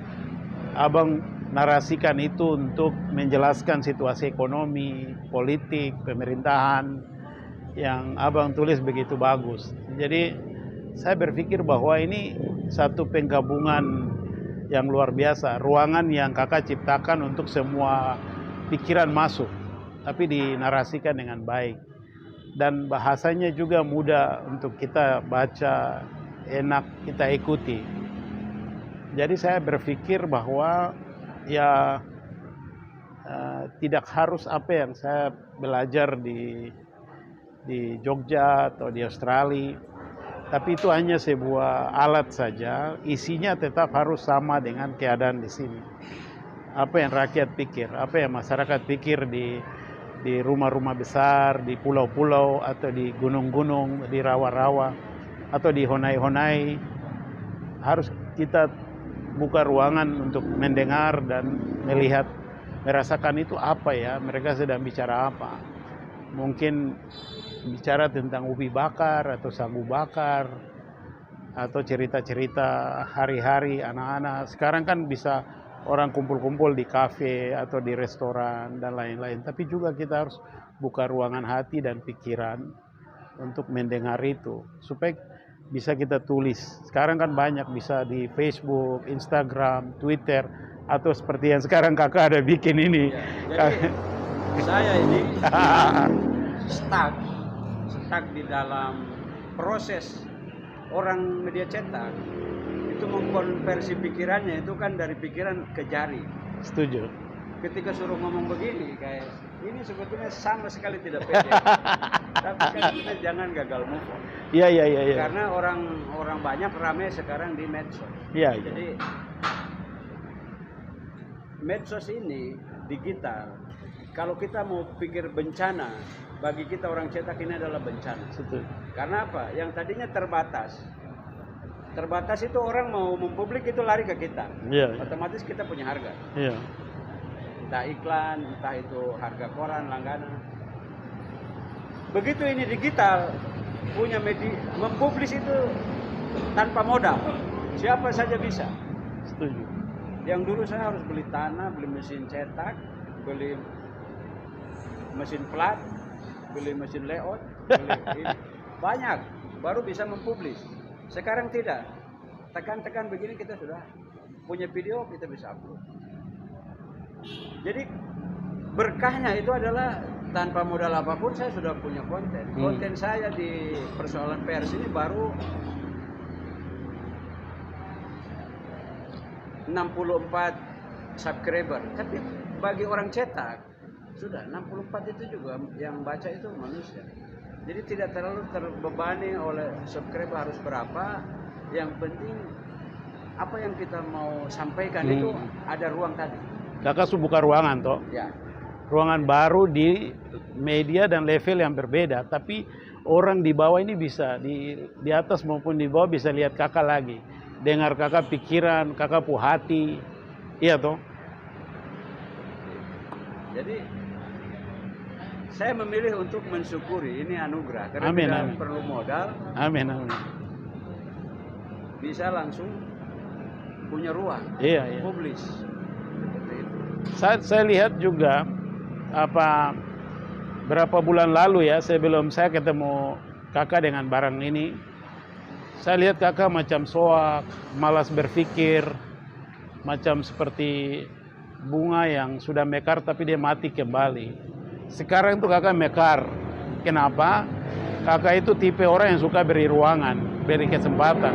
abang narasikan itu untuk menjelaskan situasi ekonomi, politik, pemerintahan yang abang tulis begitu bagus. Jadi saya berpikir bahwa ini satu penggabungan yang luar biasa, ruangan yang kakak ciptakan untuk semua pikiran masuk, tapi dinarasikan dengan baik. Dan bahasanya juga mudah untuk kita baca, enak kita ikuti. Jadi saya berpikir bahwa tidak harus apa yang saya belajar di Jogja atau di Australia, tapi itu hanya sebuah alat saja, isinya tetap harus sama dengan keadaan di sini. Apa yang rakyat pikir, apa yang masyarakat pikir di rumah-rumah besar, di pulau-pulau, atau di gunung-gunung, di rawa-rawa, atau di honai-honai, harus kita buka ruangan untuk mendengar dan melihat, merasakan itu apa ya, mereka sedang bicara apa. mungkin bicara tentang ubi bakar atau sagu bakar atau cerita-cerita hari-hari anak-anak. Sekarang kan bisa orang kumpul-kumpul di kafe atau di restoran dan lain-lain. Tapi juga kita harus buka ruangan hati dan pikiran untuk mendengar itu supaya bisa kita tulis. Sekarang kan banyak bisa di Facebook, Instagram, Twitter, atau seperti yang sekarang kakak ada bikin ini. Ya, jadi saya ini stuck di dalam proses orang media cetak itu mengkonversi pikirannya itu kan dari pikiran ke jari. Setuju. Ketika suruh ngomong begini kayak ini sebetulnya sama sekali tidak pede. Tapi kan kita jangan gagal move on. Iya. Karena orang banyak ramai sekarang di medsos. Iya. Jadi medsos ini digital. Kalau kita mau pikir bencana, bagi kita orang cetak ini adalah bencana. Setuju. Karena apa? Yang tadinya terbatas. Terbatas itu orang mau mempublik itu lari ke kita. Iya. Otomatis kita punya harga. Iya. Entah iklan, entah itu harga koran, langganan. Begitu ini digital, punya media, mempublis itu tanpa modal. Siapa saja bisa. Setuju. Yang dulu saya harus beli tanah, beli mesin cetak, beli mesin plat, beli mesin layout, beli ini. Banyak, baru bisa mempublis. Sekarang tidak. Tekan-tekan begini kita sudah punya video, kita bisa upload. Jadi berkahnya itu adalah tanpa modal apapun saya sudah punya konten. Konten saya di persoalan pers ini baru 64 subscriber. Tapi bagi orang cetak sudah 64 itu juga yang baca itu manusia. Jadi tidak terlalu terbebani oleh subscriber harus berapa. Yang penting apa yang kita mau sampaikan itu ada ruang tadi. Kakak buka ruangan toh. Ya. Ruangan baru di media dan level yang berbeda, tapi orang di bawah ini bisa di atas maupun di bawah bisa lihat kakak lagi, dengar kakak pikiran, kakak pu hati, iya toh. Jadi saya memilih untuk mensyukuri ini anugerah karena Amin, tidak amin. perlu modal, Amin. bisa langsung punya ruang, Iya. publis. Seperti itu. Saya lihat juga berapa bulan lalu ya sebelum saya ketemu kakak dengan barang ini, saya lihat kakak macam soak, malas berpikir, macam seperti bunga yang sudah mekar tapi dia mati kembali. Sekarang itu kakak mekar. Kenapa? Kakak itu tipe orang yang suka beri ruangan, beri kesempatan.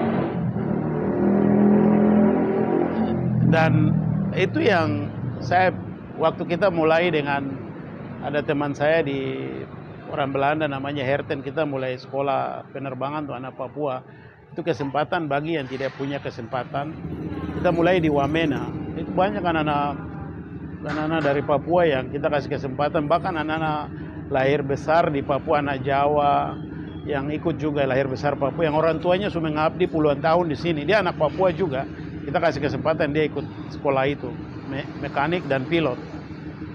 Dan itu yang saya waktu kita mulai dengan ada teman saya di orang Belanda namanya Herten, kita mulai sekolah penerbangan untuk anak Papua. Itu kesempatan bagi yang tidak punya kesempatan. Kita mulai di Wamena. Itu banyak anak-anak dari Papua yang kita kasih kesempatan. Bahkan anak-anak lahir besar di Papua, anak Jawa yang ikut juga lahir besar Papua, yang orang tuanya sudah mengabdi puluhan tahun di sini. Dia anak Papua juga. Kita kasih kesempatan dia ikut sekolah itu, mekanik dan pilot.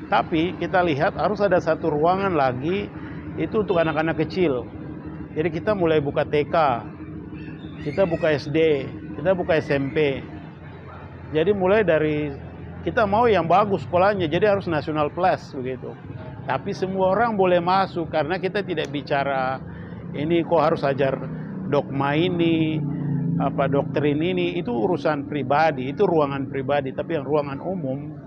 Tapi kita lihat harus ada satu ruangan lagi itu untuk anak-anak kecil. Jadi kita mulai buka TK, kita buka SD, kita buka SMP. Jadi mulai dari kita mau yang bagus sekolahnya, jadi harus national plus begitu. Tapi semua orang boleh masuk karena kita tidak bicara ini kok harus ajar dogma ini, doktrin ini, itu urusan pribadi, itu ruangan pribadi. Tapi yang ruangan umum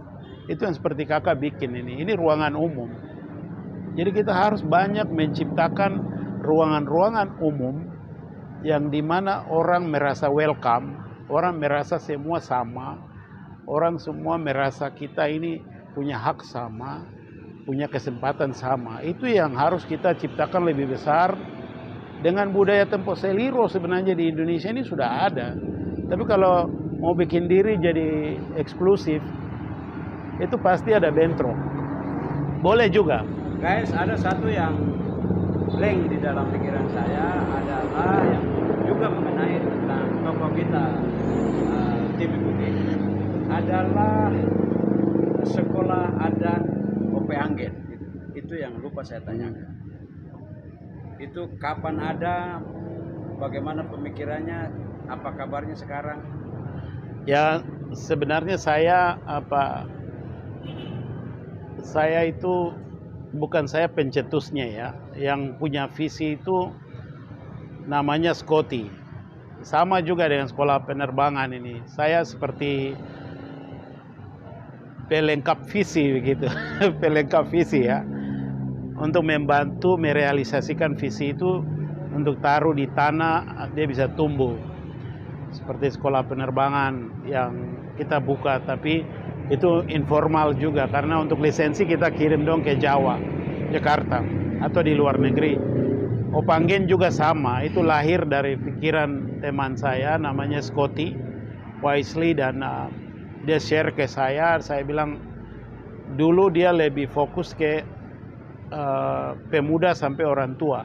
itu yang seperti kakak bikin ini ruangan umum. Jadi kita harus banyak menciptakan ruangan-ruangan umum yang dimana orang merasa welcome, orang merasa semua sama, orang semua merasa kita ini punya hak sama, punya kesempatan sama. Itu yang harus kita ciptakan lebih besar. Dengan budaya tempo seliro sebenarnya di Indonesia ini sudah ada. Tapi kalau mau bikin diri jadi eksklusif, itu pasti ada bentrok. Boleh juga. Guys, ada satu yang blank di dalam pikiran saya adalah yang juga mengenai tentang tokoh kita Tim Putih adalah sekolah adat OP Anggen. Itu yang lupa saya tanyakan. Itu kapan ada, bagaimana pemikirannya, apa kabarnya sekarang? Ya sebenarnya saya itu bukan saya pencetusnya ya. Yang punya visi itu namanya Scotty. Sama juga dengan sekolah penerbangan ini. Saya seperti pelengkap visi begitu. Pelengkap visi ya. Untuk membantu merealisasikan visi itu, untuk taruh di tanah dia bisa tumbuh. Seperti sekolah penerbangan yang kita buka, tapi itu informal juga karena untuk lisensi kita kirim dong ke Jawa, Jakarta atau di luar negeri. Opanggen juga sama, itu lahir dari pikiran teman saya namanya Scotty Wisely, dan dia share ke saya bilang dulu dia lebih fokus ke pemuda sampai orang tua.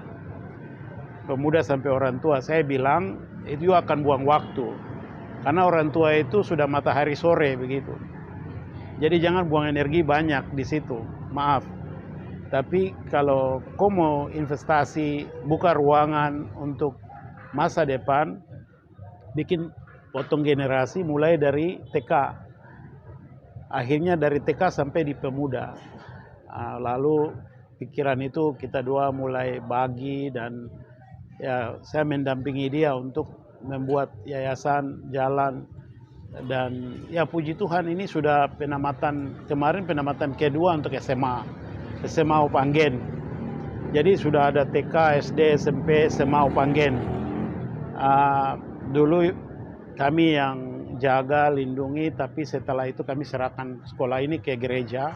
Pemuda sampai orang tua, saya bilang itu akan buang waktu. Karena orang tua itu sudah matahari sore begitu. Jadi jangan buang energi banyak di situ, maaf. Tapi kalau kau mau investasi, buka ruangan untuk masa depan, bikin potong generasi mulai dari TK. Akhirnya dari TK sampai di pemuda. Lalu pikiran itu kita dua mulai bagi, dan ya saya mendampingi dia untuk membuat yayasan jalan. Dan ya puji Tuhan ini sudah penamatan, kemarin penamatan kedua untuk SMA Opanggen. Jadi sudah ada TK, SD, SMP, SMA Opanggen. Dulu kami yang jaga, lindungi, tapi setelah itu kami serahkan sekolah ini ke gereja.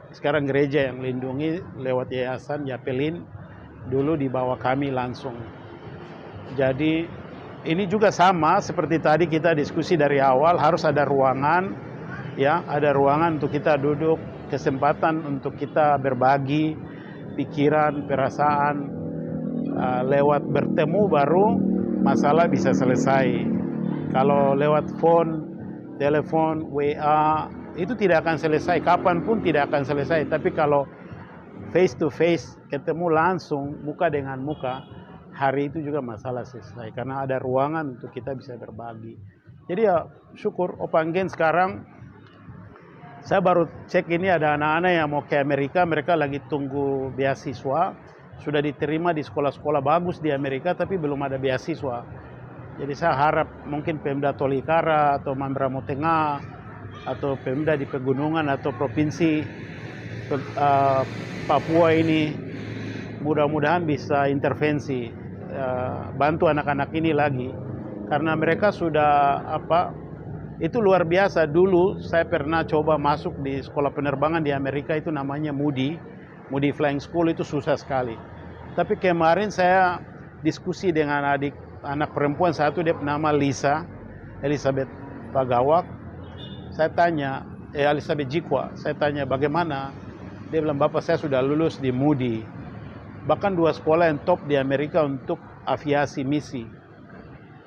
Sekarang gereja yang lindungi lewat yayasan Yapelin, dulu di bawah kami langsung. Jadi ini juga sama seperti tadi kita diskusi dari awal, harus ada ruangan, ya, ada ruangan untuk kita duduk, kesempatan untuk kita berbagi pikiran, perasaan, lewat bertemu baru masalah bisa selesai. Kalau lewat phone, telepon, WA, itu tidak akan selesai, kapanpun tidak akan selesai. Tapi kalau face to face, ketemu langsung, muka dengan muka, hari itu juga masalah selesai. Karena ada ruangan untuk kita bisa berbagi. Jadi ya syukur, Opanggen sekarang, saya baru cek ini ada anak-anak yang mau ke Amerika, mereka lagi tunggu beasiswa. Sudah diterima di sekolah-sekolah bagus di Amerika, tapi belum ada beasiswa. Jadi saya harap mungkin Pemda Tolikara atau Mamberamo Tengah atau Pemda di pegunungan atau provinsi Papua ini mudah-mudahan bisa intervensi, bantu anak-anak ini lagi, karena mereka sudah itu luar biasa. Dulu saya pernah coba masuk di sekolah penerbangan di Amerika, itu namanya Moody Flying School, itu susah sekali. Tapi kemarin saya diskusi dengan anak perempuan satu, dia bernama Elizabeth Pagawak. Saya tanya, Elizabeth Jikwa, saya tanya bagaimana? Dia bilang, Bapak saya sudah lulus di Moody. Bahkan 2 sekolah yang top di Amerika untuk aviasi misi.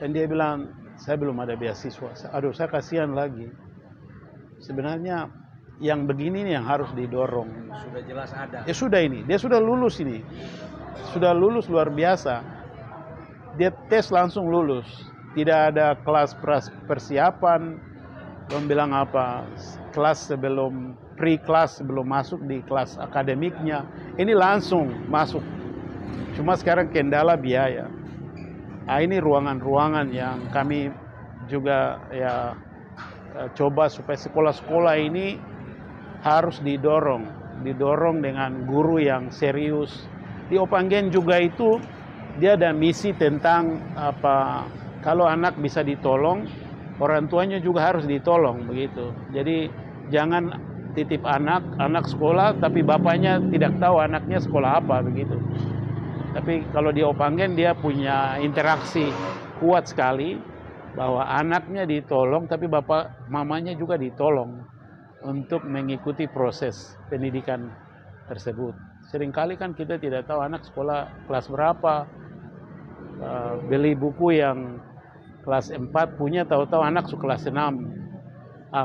Dan dia bilang, saya belum ada beasiswa. Aduh, saya kasihan lagi. Sebenarnya yang begini nih yang harus didorong. Sudah jelas ada. Ya sudah ini, dia sudah lulus ini. Sudah lulus luar biasa. Dia tes langsung lulus. Tidak ada kelas persiapan. Belum bilang apa, kelas sebelum pre-kelas, sebelum masuk di kelas akademiknya. Ini langsung masuk. Cuma sekarang kendala biaya. Ini ruangan-ruangan yang kami juga ya coba supaya sekolah-sekolah ini harus didorong dengan guru yang serius. Di Opanggen juga itu dia ada misi tentang kalau anak bisa ditolong, orang tuanya juga harus ditolong begitu. Jadi jangan titip anak sekolah tapi bapaknya tidak tahu anaknya sekolah apa begitu. Tapi kalau di Opanggen dia punya interaksi kuat sekali bahwa anaknya ditolong tapi bapak mamanya juga ditolong untuk mengikuti proses pendidikan tersebut. Seringkali kan kita tidak tahu anak sekolah kelas berapa, beli buku yang kelas 4 punya, tahu-tahu anak kelas 6.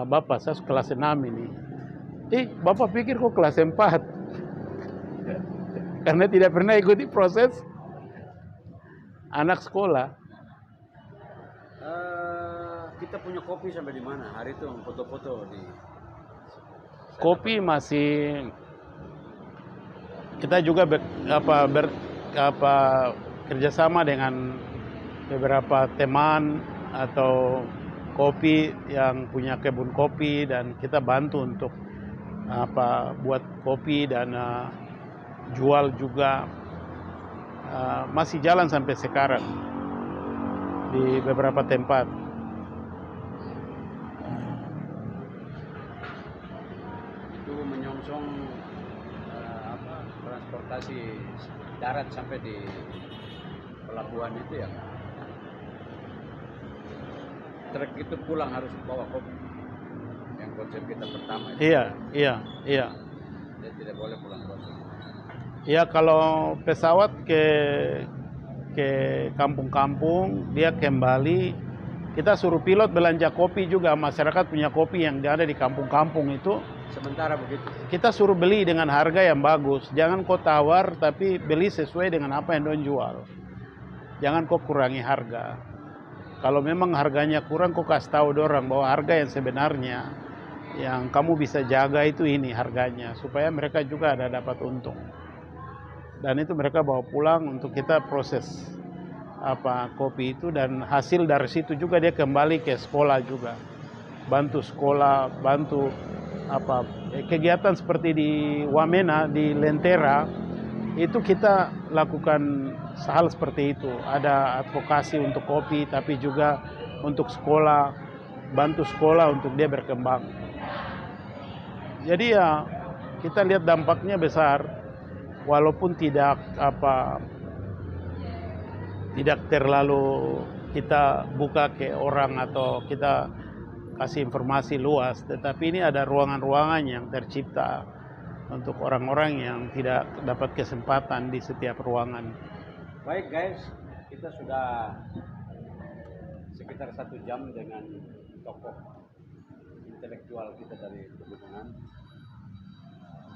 Bapak saya kelas 6 ini. Bapak pikir kok kelas 4? Karena tidak pernah ikuti proses anak sekolah. Kita punya kopi sampai di mana? Hari itu foto-foto di Kopi masih kita juga kerjasama dengan beberapa teman atau kopi yang punya kebun kopi, dan kita bantu untuk buat kopi dan jual juga. Masih jalan sampai sekarang di beberapa tempat. Itu menyongsong transportasi darat sampai di pelabuhan itu ya. Truk itu pulang harus bawa kopi. Yang konsep kita pertama itu. Iya. Dia tidak boleh pulang kopi. Ya, kalau pesawat ke kampung-kampung, dia kembali, kita suruh pilot belanja kopi juga. Masyarakat punya kopi yang ada di kampung-kampung itu. Sementara begitu. Kita suruh beli dengan harga yang bagus. Jangan kau tawar, tapi beli sesuai dengan apa yang don jual. Jangan kau kurangi harga. Kalau memang harganya kurang, kau kasih tahu dorang bahwa harga yang sebenarnya yang kamu bisa jaga itu ini harganya, supaya mereka juga ada dapat untung. Dan itu mereka bawa pulang untuk kita proses kopi itu, dan hasil dari situ juga dia kembali ke sekolah juga, bantu sekolah, bantu kegiatan seperti di Wamena, di Lentera itu kita lakukan hal seperti itu. Ada advokasi untuk kopi, tapi juga untuk sekolah, bantu sekolah untuk dia berkembang. Jadi ya kita lihat dampaknya besar. Walaupun tidak terlalu kita buka ke orang atau kita kasih informasi luas, tetapi ini ada ruangan-ruangan yang tercipta untuk orang-orang yang tidak dapat kesempatan di setiap ruangan. Baik guys, kita sudah sekitar 1 jam dengan tokoh intelektual kita dari pegunungan,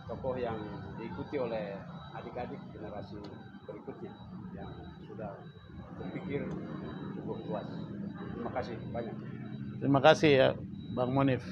tokoh yang diikuti oleh adik-adik generasi berikutnya yang sudah berpikir cukup luas. Terima kasih banyak. Terima kasih ya Bang Monif.